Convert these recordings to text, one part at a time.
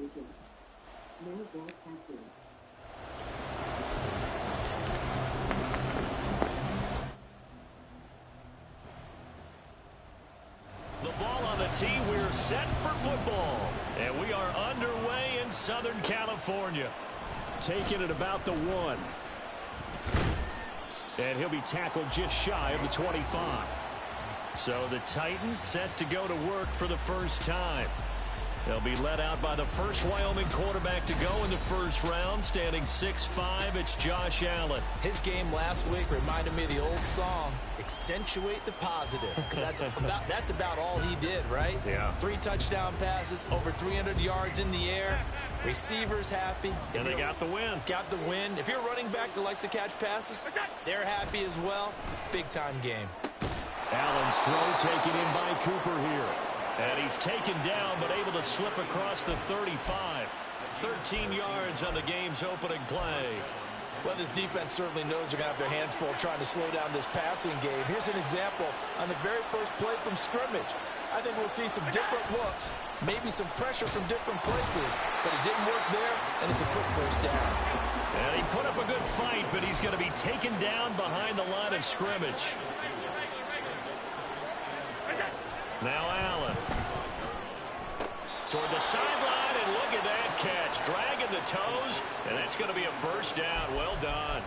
station. No broadcasting. The ball on the tee. We're set for football. And we are underway in Southern California. Taking it about the 1. And he'll be tackled just shy of the 25. So the Titans set to go to work for the first time. They'll be led out by the first Wyoming quarterback to go in the first round, standing 6'5". It's Josh Allen. His game last week reminded me of the old song, accentuate the positive. That's about all he did, right? Yeah. 3 touchdown passes, over 300 yards in the air. Receivers happy. And they got the win. Got the win. If you're a running back that likes to catch passes, they're happy as well. Big-time game. Allen's throw taken in by Cooper here. And he's taken down, but able to slip across the 35. 13 yards on the game's opening play. Well, this defense certainly knows they're going to have their hands full trying to slow down this passing game. Here's an example on the very first play from scrimmage. I think we'll see some different looks, maybe some pressure from different places, but it didn't work there, and it's a quick first down. And he put up a good fight, but he's going to be taken down behind the line of scrimmage. Now Allen. Toward the sideline, and look at that catch. Dragging the toes, and that's going to be a first down. Well done.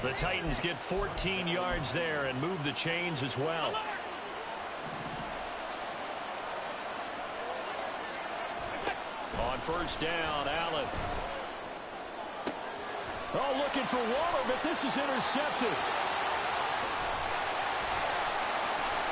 The Titans get 14 yards there and move the chains as well. On first down, Allen. Oh, looking for Waller, but this is intercepted.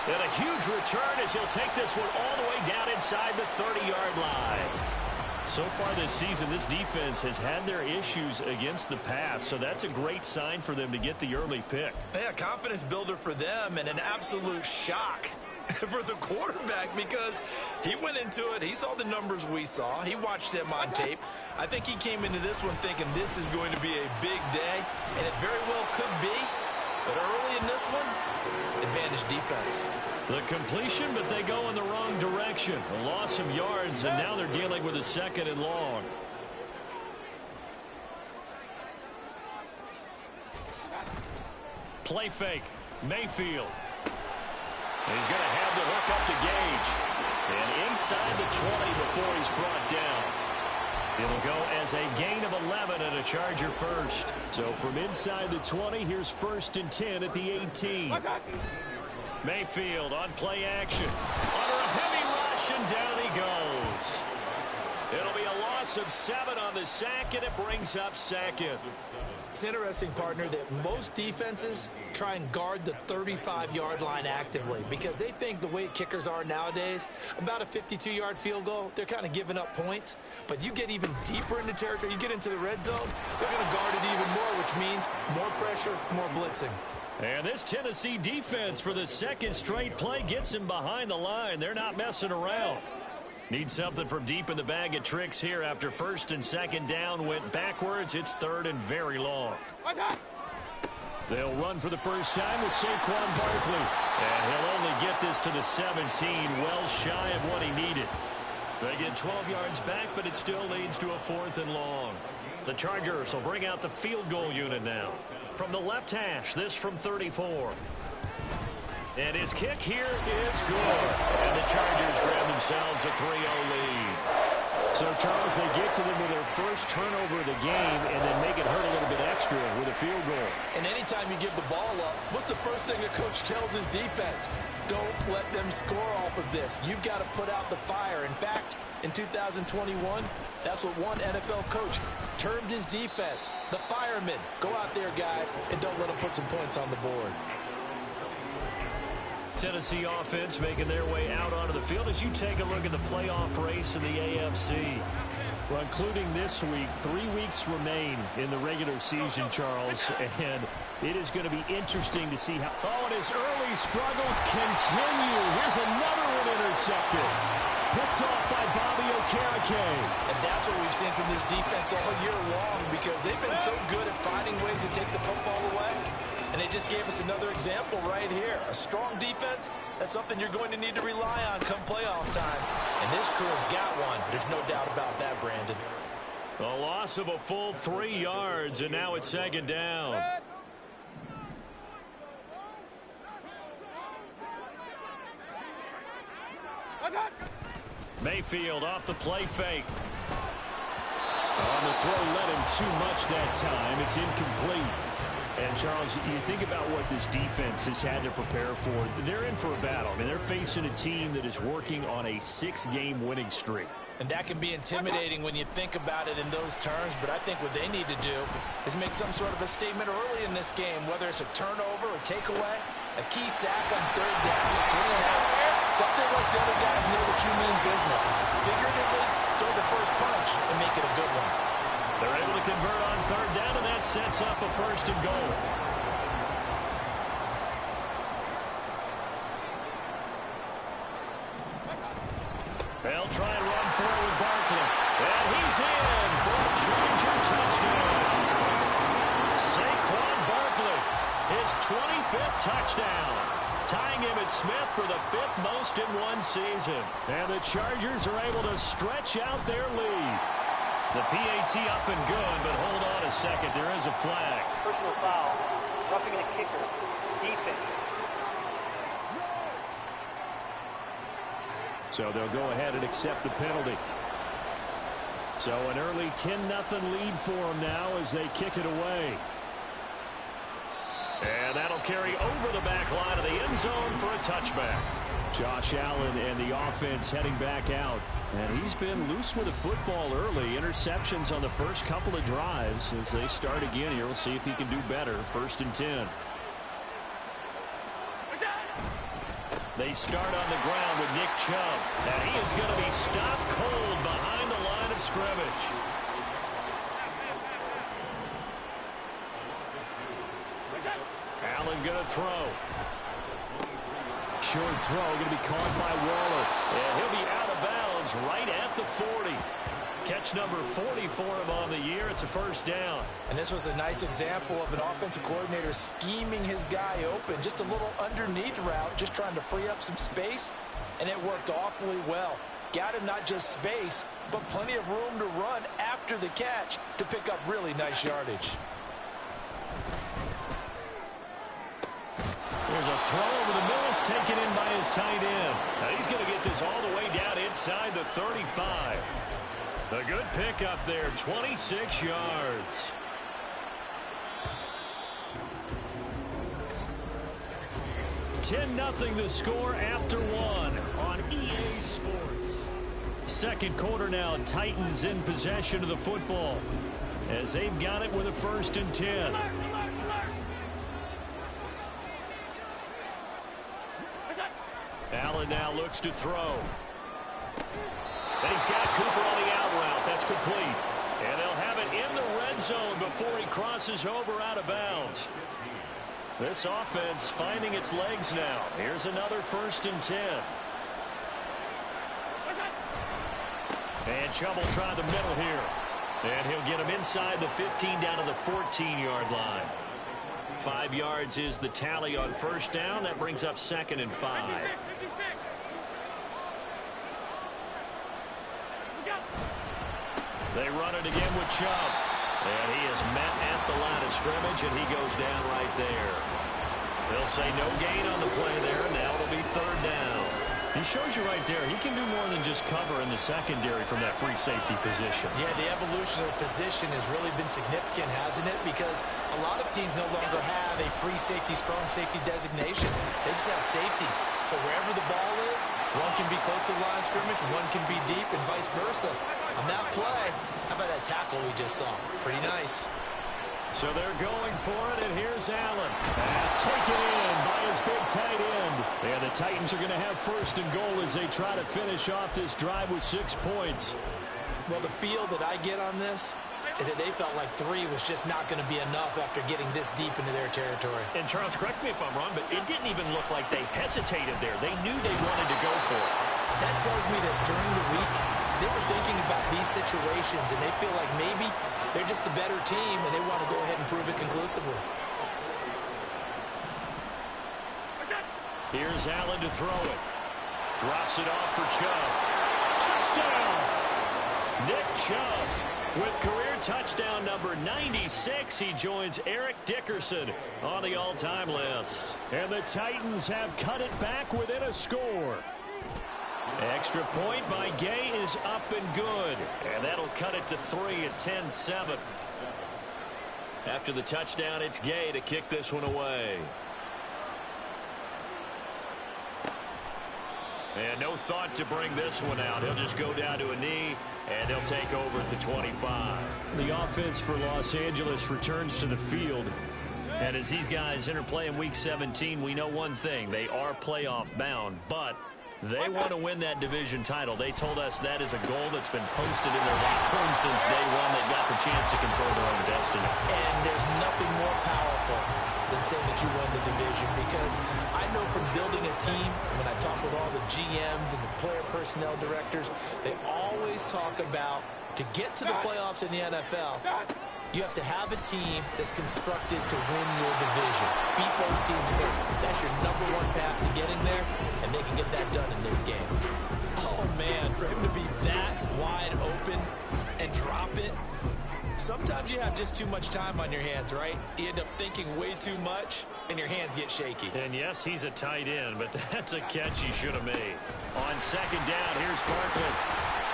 And a huge return as he'll take this one all the way down inside the 30-yard line. So far this season, this defense has had their issues against the pass, so that's a great sign for them to get the early pick. Yeah, confidence builder for them and an absolute shock for the quarterback because he went into it. He saw the numbers we saw. He watched them on tape. I think he came into this one thinking this is going to be a big day, and it very well could be. But early in this one, advantage defense. The completion, but they go in the wrong direction. A loss of yards, and now they're dealing with a 2nd and long. Play fake. Mayfield. He's going to have the hook up to Gage. And inside the 20 before he's brought down. It'll go as a gain of 11 and a Charger first. So from inside the 20, here's 1st and 10 at the 18. Mayfield on play action. Under a heavy rush, and down he goes. It'll be a loss of 7 on the sack, and it brings up 2nd. It's interesting, partner, that most defenses try and guard the 35-yard line actively because they think the way kickers are nowadays, about a 52-yard field goal, they're kind of giving up points. But you get even deeper into territory, you get into the red zone, they're going to guard it even more, which means more pressure, more blitzing. And this Tennessee defense for the 2nd straight play gets him behind the line. They're not messing around. Need something from deep in the bag of tricks here after 1st and 2nd down went backwards. It's 3rd and very long. They'll run for the first time with Saquon Barkley. And he'll only get this to the 17, well shy of what he needed. They get 12 yards back, but it still leads to a 4th and long. The Chargers will bring out the field goal unit now. From the left hash, this from 34. And his kick here is good. And the Chargers grab themselves a 3-0 lead. So, Charles, they get to them with their first turnover of the game and then make it hurt a little bit extra with a field goal. And anytime you give the ball up, what's the first thing a coach tells his defense? Don't let them score off of this. You've got to put out the fire. In fact, in 2021, that's what one NFL coach termed his defense, the firemen. Go out there, guys, and don't let them put some points on the board. Tennessee offense making their way out onto the field as you take a look at the playoff race in the AFC. Well, including this week, 3 weeks remain in the regular season, Charles, and it is going to be interesting to see how... Oh, and his early struggles continue. Here's another one intercepted. Picked off by Bobby Okereke. And that's what we've seen from this defense all year long because they've been so good at finding ways to take the football away. And they just gave us another example right here. A strong defense, that's something you're going to need to rely on come playoff time. And this crew has got one. There's no doubt about that, Brandon. A loss of a full 3 yards, and now it's second down. Mayfield off the play fake. On the throw, let him too much that time. It's incomplete. And, Charles, you think about what this defense has had to prepare for. They're in for a battle. I mean, they're facing a team that is working on a 6-game winning streak. And that can be intimidating when you think about it in those terms, but I think what they need to do is make some sort of a statement early in this game, whether it's a turnover, a takeaway, a key sack on third down, 3 and out. Something lets the other guys know that you mean business. Figuratively, throw the first punch and make it a good one. They're able to convert on third down, and that sets up a first and goal. They'll try and run for it with Barkley. And he's in for a Charger touchdown. Saquon Barkley, his 25th touchdown. Tying him at Smith for the 5th most in one season. And the Chargers are able to stretch out their lead. The PAT up and good, but hold on a second. There is a flag. Personal foul. Roughing the kicker. Defense. So they'll go ahead and accept the penalty. So an early 10-0 lead for them now as they kick it away. And that'll carry over the back line of the end zone for a touchback. Josh Allen and the offense heading back out. And he's been loose with the football early. Interceptions on the first couple of drives. As they start again here, we'll see if he can do better. 1st and 10. They start on the ground with Nick Chubb. And he is going to be stopped cold behind the line of scrimmage. Allen going to throw. Short throw going to be caught by Waller. And he'll be out of bounds right at the 40. Catch number 40 for him on the year. It's a first down. And this was a nice example of an offensive coordinator scheming his guy open. Just a little underneath route, just trying to free up some space. And it worked awfully well. Got him not just space, but plenty of room to run after the catch to pick up really nice yardage. There's a throw over the middle. It's taken in by his tight end. Now he's going to get this all the way down inside the 35. A good pick up there, 26 yards. (10-0) the score after 1 on EA Sports. Second quarter now, Titans in possession of the football as they've got it with a 1st and 10. Allen now looks to throw. And he's got Cooper on the out route. That's complete. And they'll have it in the red zone before he crosses over out of bounds. This offense finding its legs now. Here's another 1st and 10. And Chubb will try the middle here. And he'll get him inside the 15 down to the 14-yard line. 5 yards is the tally on first down. That brings up 2nd and 5. They run it again with Chubb. And he is met at the line of scrimmage, and he goes down right there. They'll say no gain on the play there. Now it'll be 3rd down. He shows you right there, he can do more than just cover in the secondary from that free safety position. Yeah, the evolution of the position has really been significant, hasn't it? Because a lot of teams no longer have a free safety, strong safety designation. They just have safeties. So wherever the ball is, one can be close to the line of scrimmage, one can be deep, and vice versa. On that play, how about that tackle we just saw? Pretty nice. So they're going for it, and here's Allen. Pass taken in by his big tight end. And the Titans are going to have 1st and goal as they try to finish off this drive with 6 points. Well, the feel that I get on this is that they felt like 3 was just not going to be enough after getting this deep into their territory. And Charles, correct me if I'm wrong, but it didn't even look like they hesitated there. They knew they wanted to go for it. That tells me that during the week, they were thinking about these situations, and they feel like maybe they're just the better team, and they want to go ahead and prove it conclusively. Here's Allen to throw it. Drops it off for Chubb. Touchdown! Nick Chubb with career touchdown number 96. He joins Eric Dickerson on the all-time list. And the Titans have cut it back within a score. Extra point by Gay is up and good. And that'll cut it to 3 at 10-7. After the touchdown, it's Gay to kick this one away. And no thought to bring this one out. He'll just go down to a knee, and they'll take over at the 25. The offense for Los Angeles returns to the field. And as these guys interplay in Week 17, we know one thing. They are playoff bound, but they want to win that division title. They told us that is a goal that's been posted in their locker room since day one. They've got the chance to control their own destiny. And there's nothing more powerful than saying that you won the division, because I know from building a team, when I talk with all the GMs and the player personnel directors, they always talk about, to get to the playoffs in the NFL, you have to have a team that's constructed to win your division. Beat those teams first. That's your number one path to getting there, and they can get that done in this game. Oh, man, for him to be that wide open and drop it, sometimes you have just too much time on your hands, right? You end up thinking way too much, and your hands get shaky. And yes, he's a tight end, but that's a catch he should have made. On second down, here's Barkley.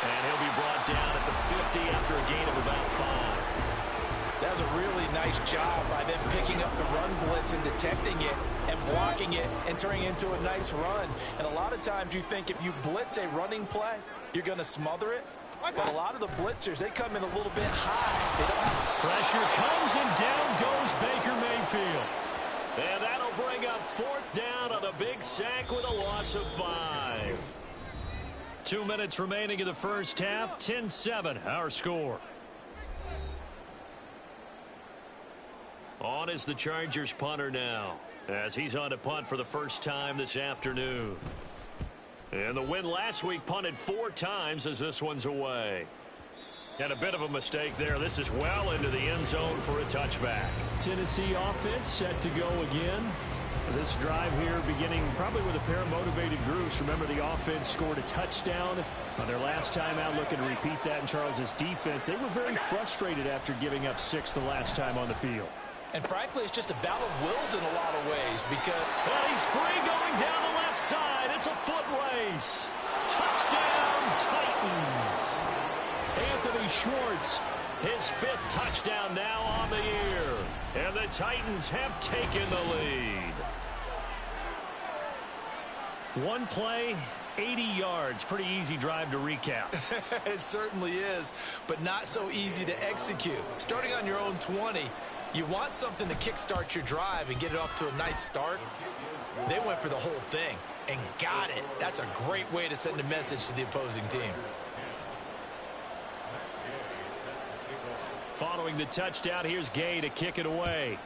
And he'll be brought down at the 50 after a gain of about 5. That was a really nice job by them picking up the run blitz and detecting it and blocking it and turning it into a nice run. And a lot of times you think if you blitz a running play, you're going to smother it. But a lot of the blitzers, they come in a little bit high. They don't have pressure comes, and down goes Baker Mayfield. And that'll bring up 4th down on a big sack with a loss of 5. 2 minutes remaining in the first half. 10-7, our score. On is the Chargers punter now, as he's on to punt for the first time this afternoon. And the win last week, punted 4 times as this one's away. And a bit of a mistake there. This is well into the end zone for a touchback. Tennessee offense set to go again. This drive here beginning probably with a pair of motivated groups. Remember, the offense scored a touchdown on their last time out. Looking to repeat that in Charles's defense. They were very frustrated after giving up 6 the last time on the field. And frankly, it's just a battle of wills in a lot of ways, because well, he's free going down the left side. It's a foot race. Touchdown, Titans. Anthony Schwartz, his 5th touchdown now on the year. And the Titans have taken the lead. One play, 80 yards. Pretty easy drive to recap. It certainly is, but not so easy to execute. Starting on your own 20, you want something to kickstart your drive and get it off to a nice start. They went for the whole thing and got it. That's a great way to send a message to the opposing team. Following the touchdown, here's Gay to kick it away.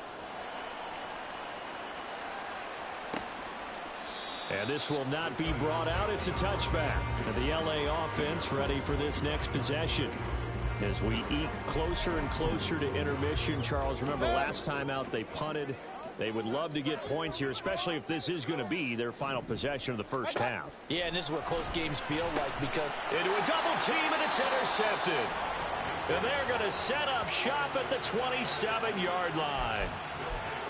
And this will not be brought out. It's a touchback. And the LA offense ready for this next possession. As we eat closer and closer to intermission, Charles, remember last time out they punted. They would love to get points here, especially if this is going to be their final possession of the first half. Yeah, and this is what close games feel like, because into a double team, and it's intercepted. And they're going to set up shop at the 27-yard line.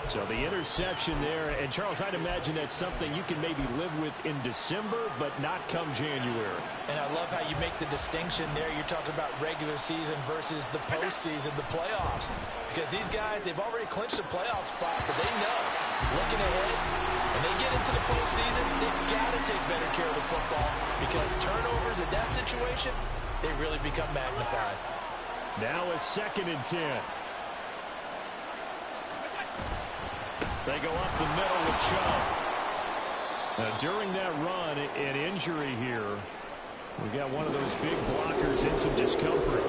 So the interception there, and Charles, I'd imagine that's something you can maybe live with in December, but not come January. And I love how you make the distinction there. You're talking about regular season versus the postseason, the playoffs. Because these guys, they've already clinched a playoff spot, but they know, looking ahead, when they get into the postseason, they've got to take better care of the football, because turnovers in that situation, they really become magnified. Now a 2nd and 10. They go up the middle with Chubb. Now, during that run, an injury here. We've got one of those big blockers in some discomfort.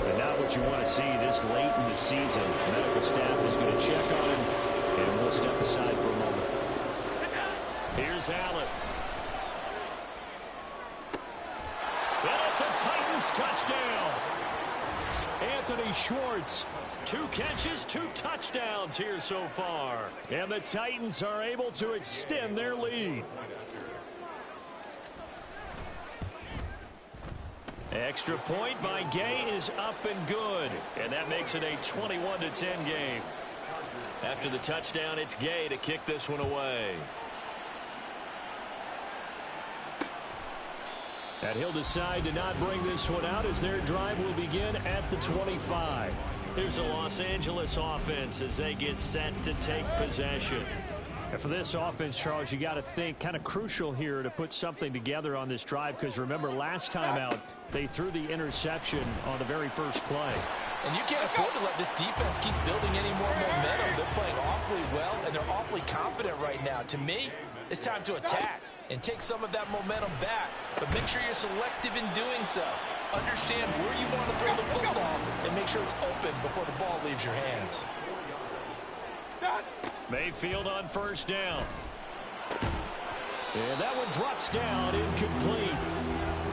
But not what you want to see this late in the season. Medical staff is going to check on him, and we'll step aside for a moment. Here's Allen. And it's a Titans touchdown. Anthony Schwartz 2 catches, 2 touchdowns here so far. And the Titans are able to extend their lead. Extra point by Gay is up and good. And that makes it a 21-10 game. After the touchdown, it's Gay to kick this one away. And he'll decide to not bring this one out as their drive will begin at the 25. Here's a Los Angeles offense as they get set to take possession. And for this offense, Charles, you got to think kind of crucial here to put something together on this drive, because remember last time out they threw the interception on the very first play. And you can't afford to let this defense keep building any more momentum. They're playing awfully well, and they're awfully confident right now. To me, it's time to attack and take some of that momentum back, but make sure you're selective in doing so. Understand where you want to throw the football and make sure it's open before the ball leaves your hands. Mayfield on first down. And that one drops down, incomplete.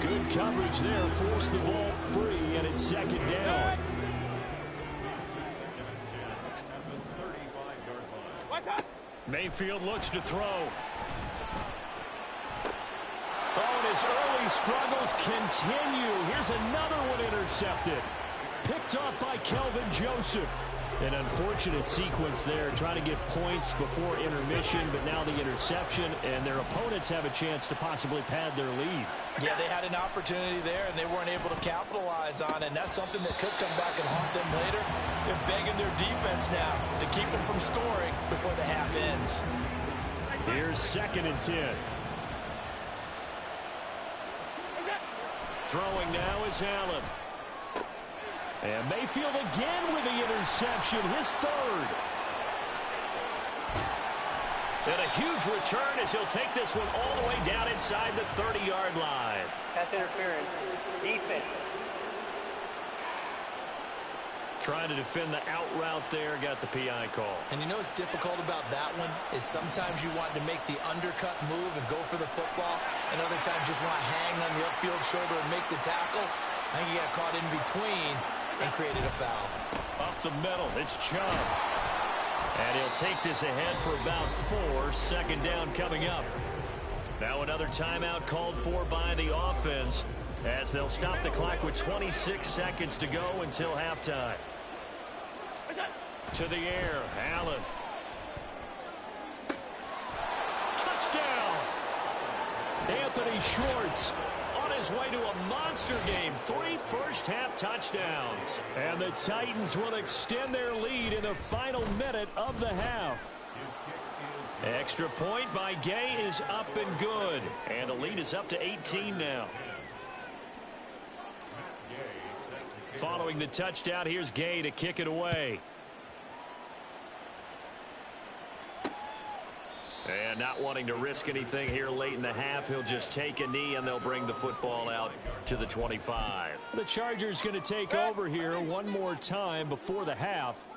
Good coverage there, forced the ball free, and it's second down. Mayfield looks to throw. Oh, and his early struggles continue. Here's another one intercepted. Picked off by Kelvin Joseph. An unfortunate sequence there, trying to get points before intermission, but now the interception, and their opponents have a chance to possibly pad their lead. Yeah, they had an opportunity there, and they weren't able to capitalize on it, and that's something that could come back and haunt them later. They're begging their defense now to keep them from scoring before the half ends. Here's 2nd and 10. Throwing now is Allen. And Mayfield again with the interception, his 3rd. And a huge return as he'll take this one all the way down inside the 30-yard line. Pass interference. Defense. Trying to defend the out route there, got the PI call. And you know what's difficult about that one is sometimes you want to make the undercut move and go for the football, and other times just want to hang on the upfield shoulder and make the tackle. I think he got caught in between and created a foul. Up the middle, it's Chubb. And he'll take this ahead for about 4. Second down coming up. Now another timeout called for by the offense as they'll stop the clock with 26 seconds to go until halftime. To the air, Allen. Touchdown! Anthony Schwartz On his way to a monster game. 3 first-half touchdowns. And the Titans will extend their lead in the final minute of the half. Extra point by Gay is up and good. And the lead is up to 18 now. Following the touchdown, here's Gay to kick it away. And not wanting to risk anything here late in the half, he'll just take a knee and they'll bring the football out to the 25. The Chargers going to take over here one more time before the half.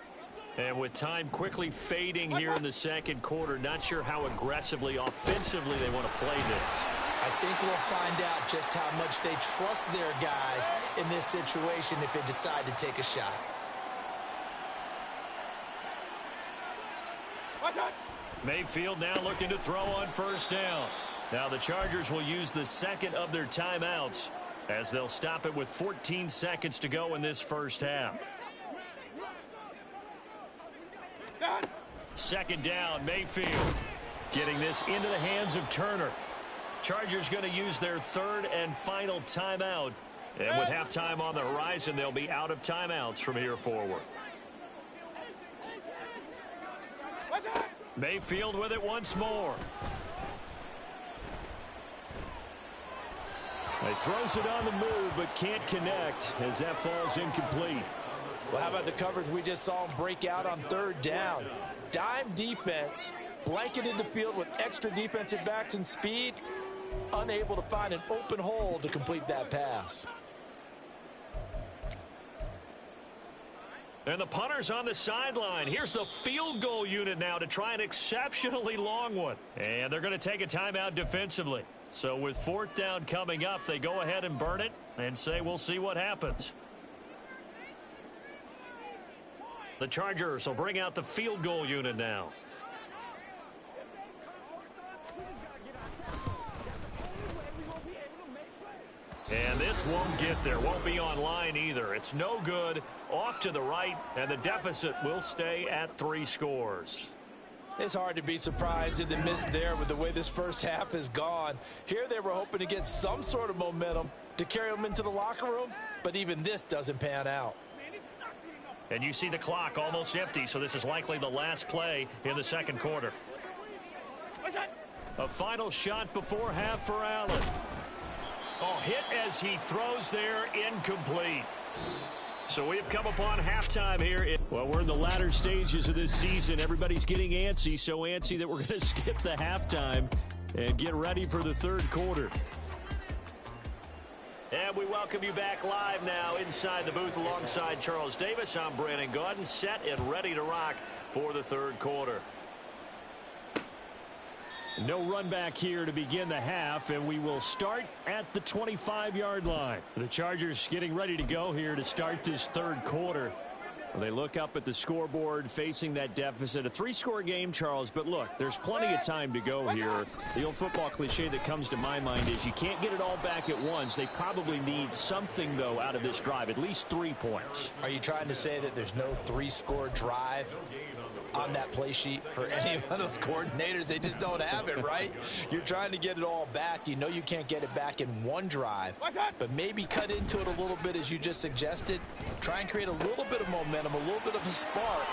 And with time quickly fading here in the second quarter, not sure how aggressively, offensively they want to play this. I think we'll find out just how much they trust their guys in this situation if they decide to take a shot. Mayfield now looking to throw on first down. Now the Chargers will use the second of their timeouts as they'll stop it with 14 seconds to go in this first half. Second down, Mayfield getting this into the hands of Turner. Chargers going to use their 3rd and final timeout. And with halftime on the horizon, they'll be out of timeouts from here forward. Mayfield with it once more. He throws it on the move but can't connect as that falls incomplete. Well, how about the coverage we just saw him break out on 3rd down? Dime defense, blanketed the field with extra defensive backs and speed, unable to find an open hole to complete that pass. And the punter's on the sideline. Here's the field goal unit now to try an exceptionally long one. And they're going to take a timeout defensively. So with 4th down coming up, they go ahead and burn it and say we'll see what happens. The Chargers will bring out the field goal unit now. And this won't get there. Won't be online either. It's no good. Off to the right, and the deficit will stay at 3 scores. It's hard to be surprised in the miss there with the way this first half has gone. Here they were hoping to get some sort of momentum to carry them into the locker room, but even this doesn't pan out. And you see the clock almost empty, so this is likely the last play in the second quarter. A final shot before half for Allen. Oh, hit as he throws there, incomplete. So we have come upon halftime here. Well, we're in the latter stages of this season. Everybody's getting antsy, so antsy that we're going to skip the halftime and get ready for the third quarter. And we welcome you back live now inside the booth alongside Charles Davis. I'm Brandon Gaudin, set and ready to rock for the third quarter. No run back here to begin the half, and we will start at the 25-yard line. The Chargers getting ready to go here to start this third quarter. They look up at the scoreboard facing that deficit. A 3-score game, Charles, but look, there's plenty of time to go here. The old football cliche that comes to my mind is you can't get it all back at once. They probably need something, though, out of this drive, at least 3 points. Are you trying to say that there's no 3-score drive on that play sheet for any of those coordinators? They just don't have it, right? You're trying to get it all back. You know you can't get it back in one drive, but maybe cut into it a little bit as you just suggested. Try and create a little bit of momentum, a little bit of a spark.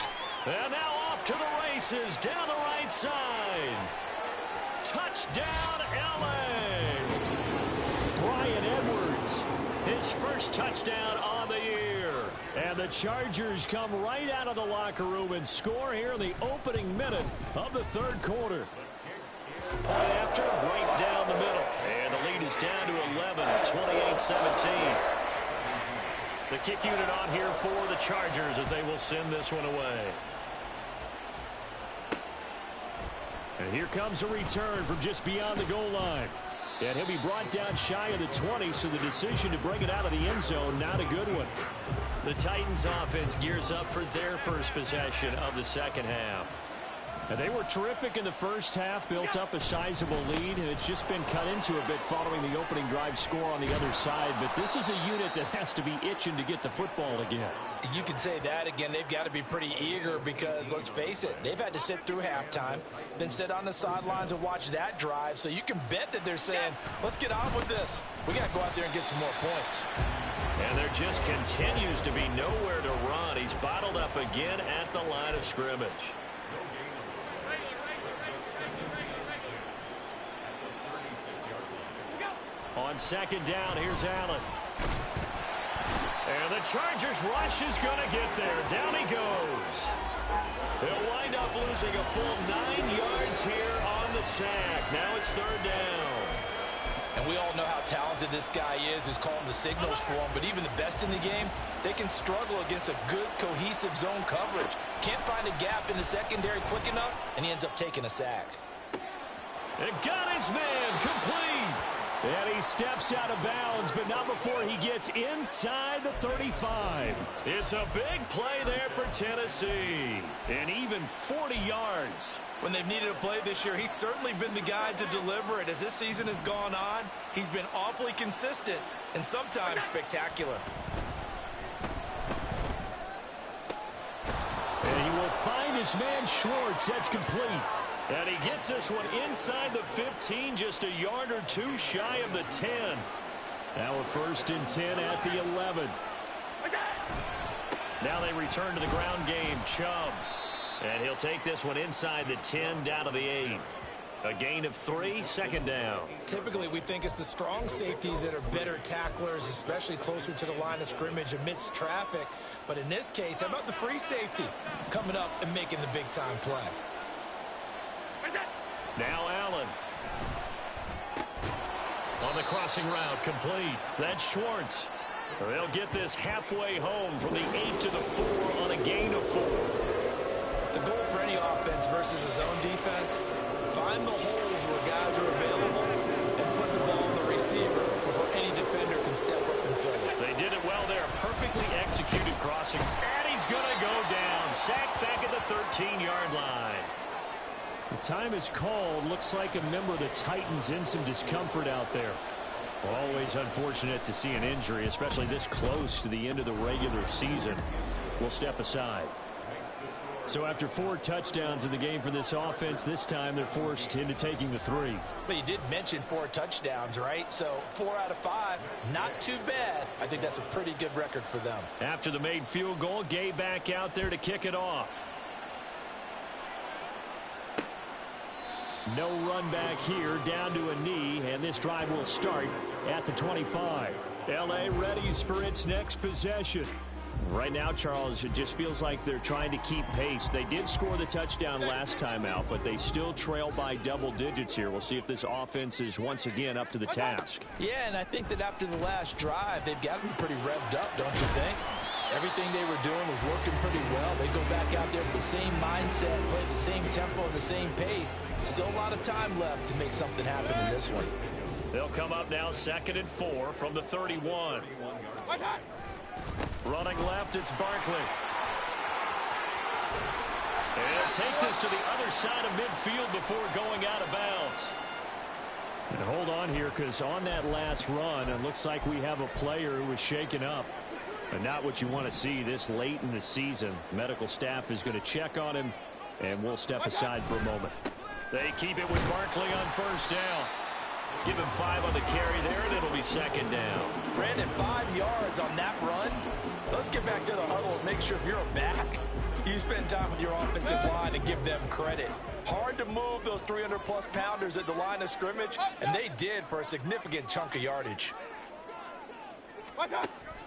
And now off to the races down the right side. Touchdown, LA! Brian Edwards. His first touchdown on the year. And the Chargers come right out of the locker room and score here in the opening minute of the third quarter. Point after, right down the middle. And the lead is down to 11 at 28-17. The kick unit on here for the Chargers as they will send this one away. And here comes a return from just beyond the goal line. And he'll be brought down shy of the 20, so the decision to bring it out of the end zone, not a good one. The Titans offense gears up for their first possession of the second half. And they were terrific in the first half, built up a sizable lead, and it's just been cut into a bit following the opening drive score on the other side. But this is a unit that has to be itching to get the football again. You can say that again. They've got to be pretty eager because, let's face it, they've had to sit through halftime, then sit on the sidelines and watch that drive. So you can bet that they're saying, let's get on with this. We got to go out there and get some more points. And there just continues to be nowhere to run. He's bottled up again at the line of scrimmage. On second down, here's Allen. And the Chargers rush is going to get there. Down he goes. He'll wind up losing a full 9 yards here on the sack. Now it's third down. And we all know how talented this guy is who's calling the signals for him. But even the best in the game, they can struggle against a good, cohesive zone coverage. Can't find a gap in the secondary quick enough, and he ends up taking a sack. And got his man complete. And he steps out of bounds, but not before he gets inside the 35. It's a big play there for Tennessee. And even 40 yards. When they've needed a play this year, he's certainly been the guy to deliver it. As this season has gone on, he's been awfully consistent and sometimes spectacular. And he will find his man Schwartz. That's complete. And he gets this one inside the 15, just a yard or two shy of the 10. Now a 1st and 10 at the 11. Now they return to the ground game. Chubb. And he'll take this one inside the 10 down to the 8. A gain of 3, second down. Typically, we think it's the strong safeties that are better tacklers, especially closer to the line of scrimmage amidst traffic. But in this case, how about the free safety coming up and making the big-time play? Now Allen. On the crossing route, complete. That's Schwartz. They'll get this halfway home from the 8 to the 4 on a gain of 4. The goal for any offense versus a zone defense, find the holes where guys are available and put the ball on the receiver before any defender can step up and fill it. They did it well there. Perfectly executed crossing. And he's going to go down. sacked back at the 13-yard line. The time is called. Looks like a member of the Titans in some discomfort out there. Always unfortunate to see an injury, especially this close to the end of the regular season. We'll step aside. So after 4 touchdowns in the game for this offense, this time they're forced into taking the 3. But you did mention 4 touchdowns, right? So 4 out of 5, not too bad. I think that's a pretty good record for them. After the made field goal, Gay back out there to kick it off. No run back here, down to a knee, and this drive will start at the 25. L.A. readies for its next possession. Right now, Charles, it just feels like they're trying to keep pace. They did score the touchdown last time out, but they still trail by double digits here. We'll see if this offense is once again up to the task. Yeah, and I think that after the last drive, they've got to be pretty revved up, don't you think? Everything they were doing was working pretty well. They go back out there with the same mindset, play the same tempo and the same pace. Still a lot of time left to make something happen in this one. They'll come up now 2nd and 4 from the 31. Running left, it's Barkley. And take this to the other side of midfield before going out of bounds. And hold on here, because on that last run, it looks like we have a player who was shaken up. And not what you want to see this late in the season. Medical staff is going to check on him, and we'll step aside for a moment. They keep it with Barkley on 1st down. Give him 5 on the carry there, and it'll be 2nd down. Brandon, 5 yards on that run. Let's get back to the huddle and make sure if you're a back, you spend time with your offensive line and give them credit. Hard to move those 300-plus pounders at the line of scrimmage, and they did for a significant chunk of yardage.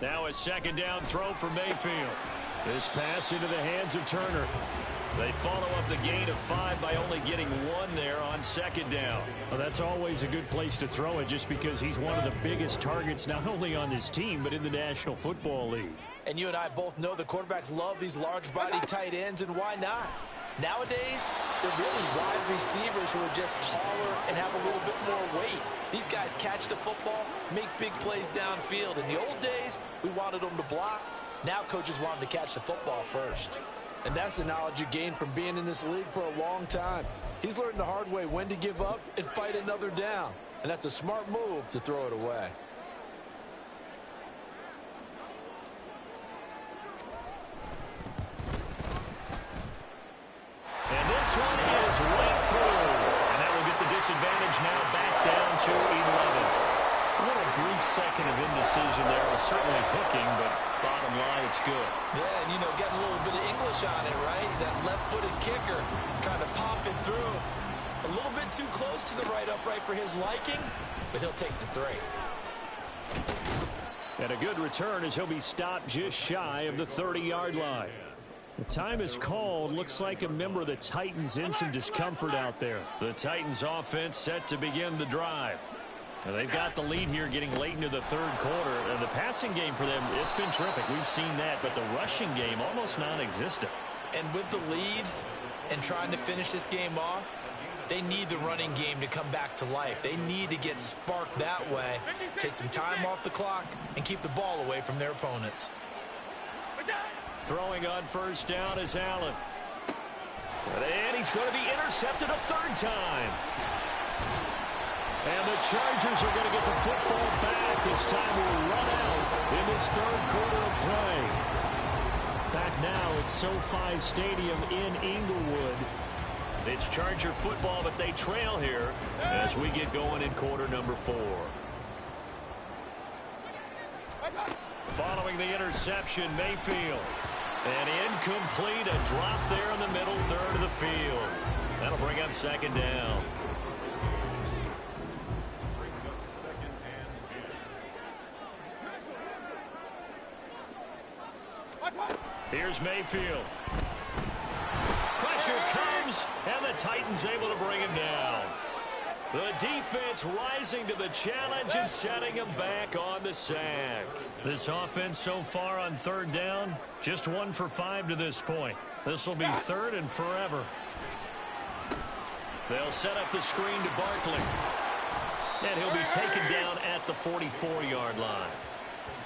Now a 2nd down throw for Mayfield. This pass into the hands of Turner. They follow up the gain of 5 by only getting 1 there on 2nd down. Well, that's always a good place to throw it, just because he's one of the biggest targets not only on this team but in the National Football League. And you and I both know the quarterbacks love these large-body tight ends, and why not? Nowadays, they're really wide receivers who are just taller and have a little bit more weight. These guys catch the football, make big plays downfield. In the old days, we wanted them to block. Now coaches want them to catch the football first. And that's the knowledge you gain from being in this league for a long time. He's learned the hard way when to give up and fight another down. And that's a smart move to throw it away. And this one is right through. And that will get the disadvantage now back down to 11. A little brief second of indecision there was certainly hooking, but bottom line, it's good. Yeah, and, you know, getting a little bit of English on it, right? That left-footed kicker trying to pop it through. A little bit too close to the right upright for his liking, but he'll take the 3. And a good return as he'll be stopped just shy of the 30-yard line. The time is called. Looks like a member of the Titans in some discomfort out there. The Titans offense set to begin the drive. And they've got the lead here getting late into the 3rd quarter. And the passing game for them, it's been terrific. We've seen that, but the rushing game almost non-existent. And with the lead and trying to finish this game off, they need the running game to come back to life. They need to get sparked that way, take some time off the clock, and keep the ball away from their opponents. Throwing on 1st down is Allen. And he's going to be intercepted a 3rd time. And the Chargers are going to get the football back as time will run out in this 3rd quarter of play. Back now at SoFi Stadium in Inglewood. It's Charger football, but they trail here as we get going in quarter number 4. Following the interception, Mayfield. And incomplete, a drop there in the middle 3rd of the field. That'll bring up 2nd down. Here's Mayfield. Pressure comes, and the Titans able to bring him down. The defense rising to the challenge and setting him back on the sack. This offense so far on 3rd down, just 1 for 5 to this point. This will be 3rd and forever. They'll set up the screen to Barkley. And he'll be taken down at the 44-yard line.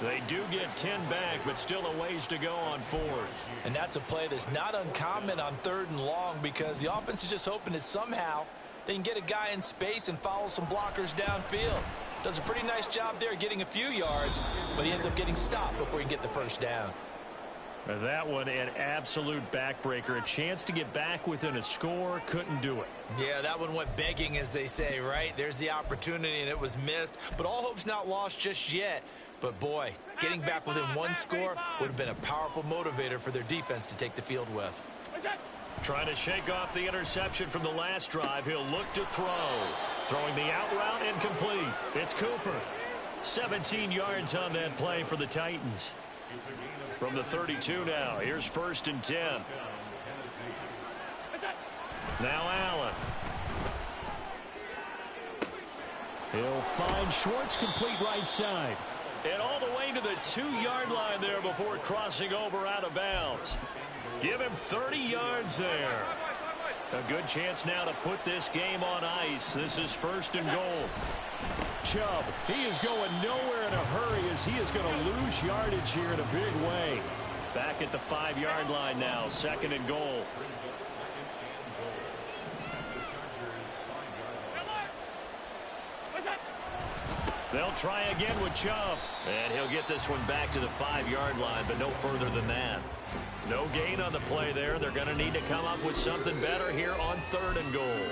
They do get 10 back, but still a ways to go on 4th. And that's a play that's not uncommon on 3rd and long because the offense is just hoping that somehow they can get a guy in space and follow some blockers downfield. Does a pretty nice job there getting a few yards, but he ends up getting stopped before he can get the first down. That one an absolute backbreaker. A chance to get back within a score, couldn't do it. Yeah, that one went begging, as they say, right? There's the opportunity, and it was missed. But all hope's not lost just yet. But, boy, getting back within one score would have been a powerful motivator for their defense to take the field with. Trying to shake off the interception from the last drive. He'll look to throw. Throwing the out route incomplete. It's Cooper. 17 yards on that play for the Titans. From the 32 now. Here's 1st and 10. Now Allen. He'll find Schwartz, complete right side. And all the way to the 2-yard line there before crossing over out of bounds. Give him 30 yards there. A good chance now to put this game on ice. This is 1st and goal. Chubb, he is going nowhere in a hurry as he is going to lose yardage here in a big way. Back at the 5-yard line now. 2nd and goal. They'll try again with Chubb. And he'll get this one back to the 5-yard line, but no further than that. No gain on the play there. They're going to need to come up with something better here on 3rd and goal.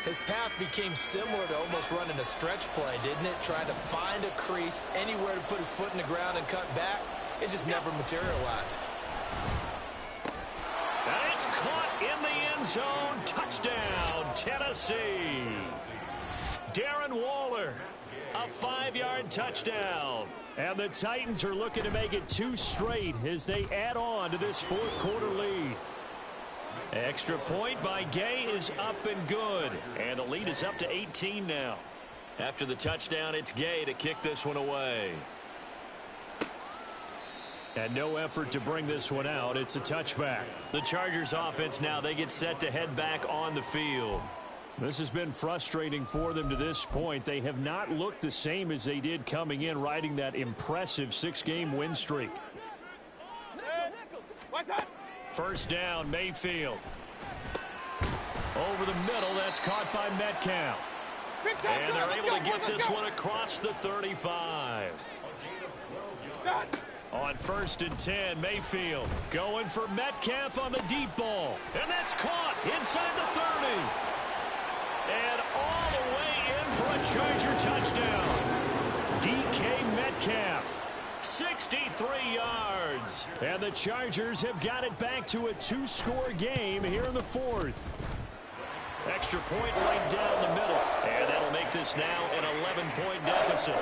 His path became similar to almost running a stretch play, didn't it? Trying to find a crease, anywhere to put his foot in the ground and cut back. It just never materialized. And it's caught in the end zone. Touchdown, Tennessee. Darren Waller. A 5-yard touchdown. And the Titans are looking to make it 2 straight as they add on to this 4th quarter lead. Extra point by Gay is up and good. And the lead is up to 18 now. After the touchdown, it's Gay to kick this one away. And no effort to bring this one out. It's a touchback. The Chargers offense now, they get set to head back on the field. This has been frustrating for them to this point. They have not looked the same as they did coming in, riding that impressive 6-game win streak. 1st down, Mayfield. Over the middle, that's caught by Metcalf. And they're able to get this one across the 35. On 1st and 10, Mayfield going for Metcalf on the deep ball. And that's caught inside the 30. And all the way in for a Charger touchdown. DK Metcalf, 63 yards. And the Chargers have got it back to a 2-score game here in the 4th. Extra point right down the middle. And that'll make this now an 11-point deficit.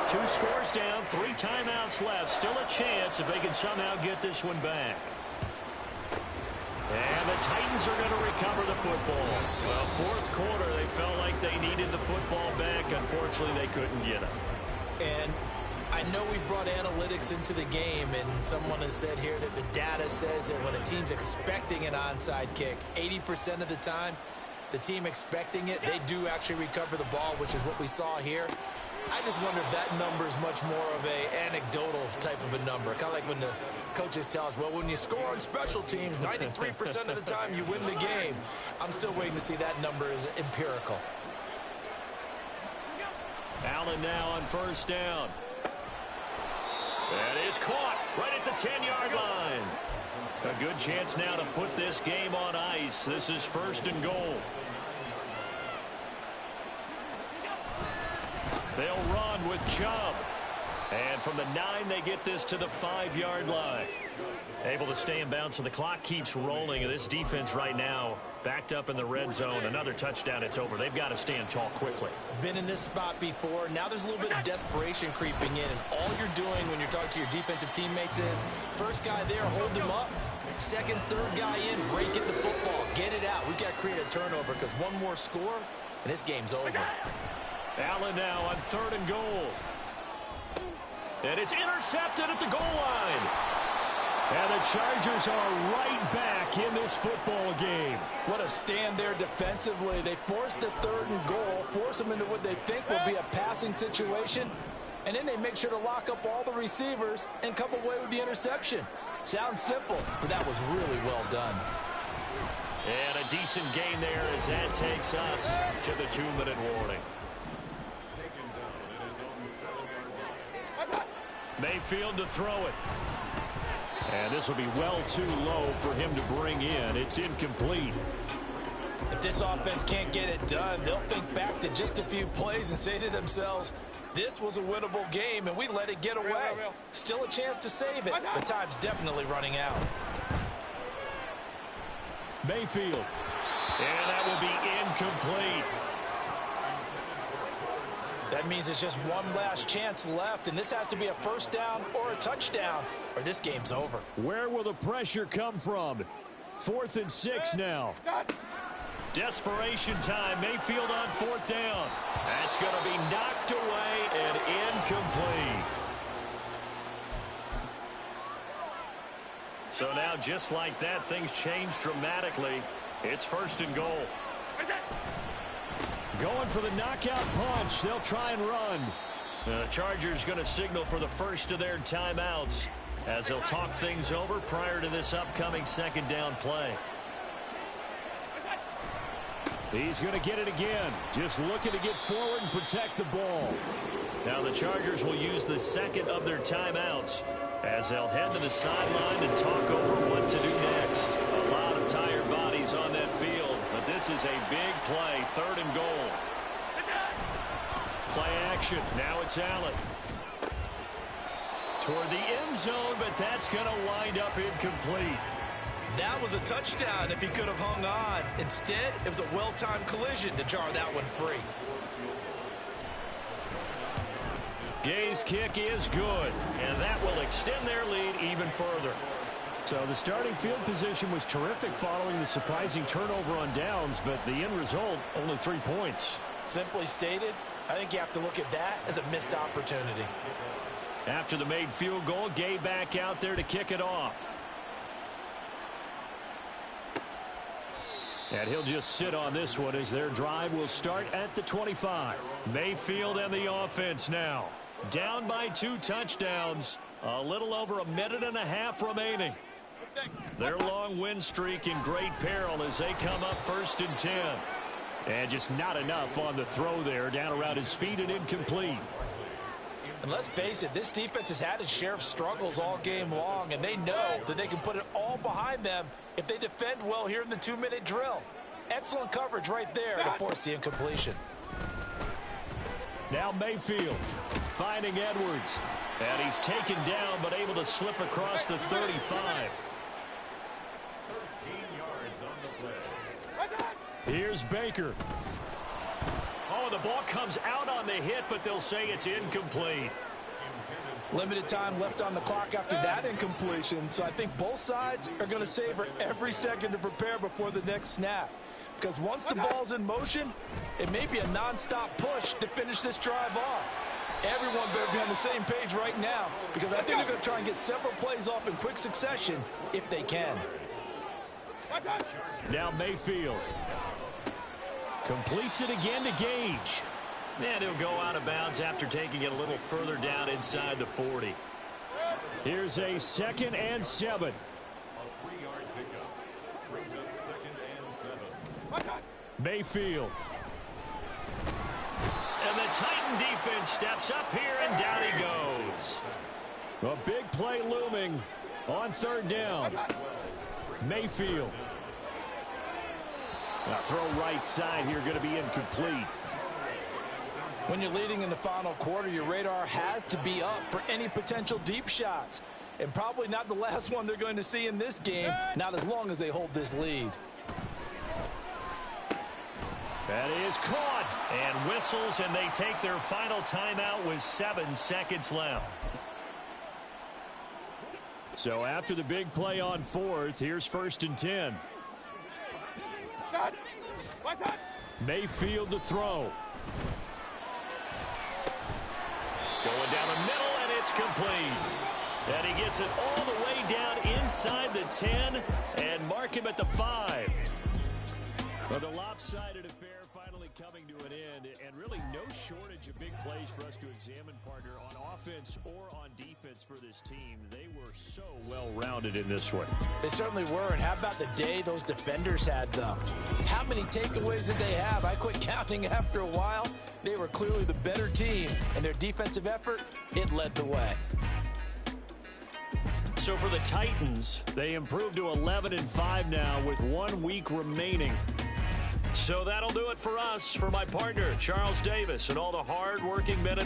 2 scores down, 3 timeouts left. Still a chance if they can somehow get this one back. And the Titans are going to recover the football. Well, 4th quarter, they felt like they needed the football back. Unfortunately, they couldn't get it. And I know we brought analytics into the game, and someone has said here that the data says that when a team's expecting an onside kick, 80% of the time, the team expecting it, they do actually recover the ball, which is what we saw here. I just wonder if that number is much more of a anecdotal type of a number. Kind of like when the coaches tell us, well, when you score on special teams, 93% of the time you win the game. I'm still waiting to see that number is empirical. Allen now on 1st down. That is caught right at the 10-yard line. A good chance now to put this game on ice. This is 1st and goal. They'll run with Chubb. And from the 9, they get this to the 5-yard line. Able to stay in bounds, so the clock keeps rolling. And this defense right now backed up in the red zone. Another touchdown, it's over. They've got to stand tall quickly. Been in this spot before. Now there's a little bit of desperation creeping in. And all you're doing when you're talking to your defensive teammates is, first guy there, hold him up. Second, third guy in, rake at the football. Get it out. We've got to create a turnover because one more score, and this game's over. Allen now on 3rd and goal. And it's intercepted at the goal line. And the Chargers are right back in this football game. What a stand there defensively. They force the 3rd and goal, force them into what they think will be a passing situation, and then they make sure to lock up all the receivers and come away with the interception. Sounds simple, but that was really well done. And a decent gain there as that takes us to the 2-minute warning. Mayfield to throw it. And this will be well too low for him to bring in. It's incomplete. If this offense can't get it done, they'll think back to just a few plays and say to themselves, this was a winnable game and we let it get away. Still a chance to save it, but time's definitely running out. Mayfield. And that will be incomplete. That means it's just one last chance left, and this has to be a first down or a touchdown, or this game's over. Where will the pressure come from? 4th and 6 now. Desperation time. Mayfield on 4th down. That's going to be knocked away and incomplete. So now, just like that, things change dramatically. It's 1st and goal. Going for the knockout punch. They'll try and run. The Chargers going to signal for the first of their timeouts as they'll talk things over prior to this upcoming 2nd down play. He's going to get it again. Just looking to get forward and protect the ball. Now the Chargers will use the 2nd of their timeouts as they'll head to the sideline and talk over what to do next. A lot of tired bodies on that field, but this is a big play. 3rd and goal. Play action. Now it's Allen. Toward the end zone, but that's going to wind up incomplete. That was a touchdown if he could have hung on. Instead, it was a well-timed collision to jar that one free. Gay's kick is good, and that will extend their lead even further. So the starting field position was terrific following the surprising turnover on downs, but the end result, only 3 points. Simply stated, I think you have to look at that as a missed opportunity. After the made field goal, Gay back out there to kick it off. And he'll just sit on this one as their drive will start at the 25. Mayfield and the offense now. Down by 2 touchdowns. A little over a minute and a half remaining. Their long win streak in great peril as they come up 1st and 10. And just not enough on the throw there. Down around his feet and incomplete. And let's face it, this defense has had its share of struggles all game long, and they know that they can put it all behind them if they defend well here in the 2-minute drill. Excellent coverage right there to force the incompletion. Now Mayfield finding Edwards. And he's taken down but able to slip across the 35. 13 yards on the play. Here's Baker. Oh, the ball comes out on the hit, but they'll say it's incomplete. Limited time left on the clock after that incompletion, so I think both sides are going to savor every second to prepare before the next snap. Because once the ball's in motion, it may be a non-stop push to finish this drive off. Everyone better be on the same page right now, because I think they're going to try and get several plays off in quick succession if they can. Now Mayfield completes it again to Gage. And he'll go out of bounds after taking it a little further down inside the 40. Here's a 2nd and 7. A 3-yard pickup brings up 2nd and 7. Mayfield. And the Titan defense steps up here, and down he goes. A big play looming on 3rd down. Mayfield. Now throw right side here, going to be incomplete. When you're leading in the final quarter, your radar has to be up for any potential deep shots. And probably not the last one they're going to see in this game, not as long as they hold this lead. That is caught. And whistles, and they take their final timeout with 7 seconds left. So after the big play on 4th, here's 1st and 10. Mayfield to throw. Going down the middle, and it's complete. And he gets it all the way down inside the 10 and mark him at the 5. But the lopsided affair finally finally coming to an end, and really no shortage of big plays for us to examine, partner, on offense or on defense for this team. They were so well-rounded in this one. They certainly were, and how about the day those defenders had, though? How many takeaways did they have? I quit counting after a while. They were clearly the better team, and their defensive effort, it led the way. So for the Titans, They improved to 11-5 now with 1 week remaining. so that'll do it for us. For my partner, Charles Davis, and all the hard-working men and women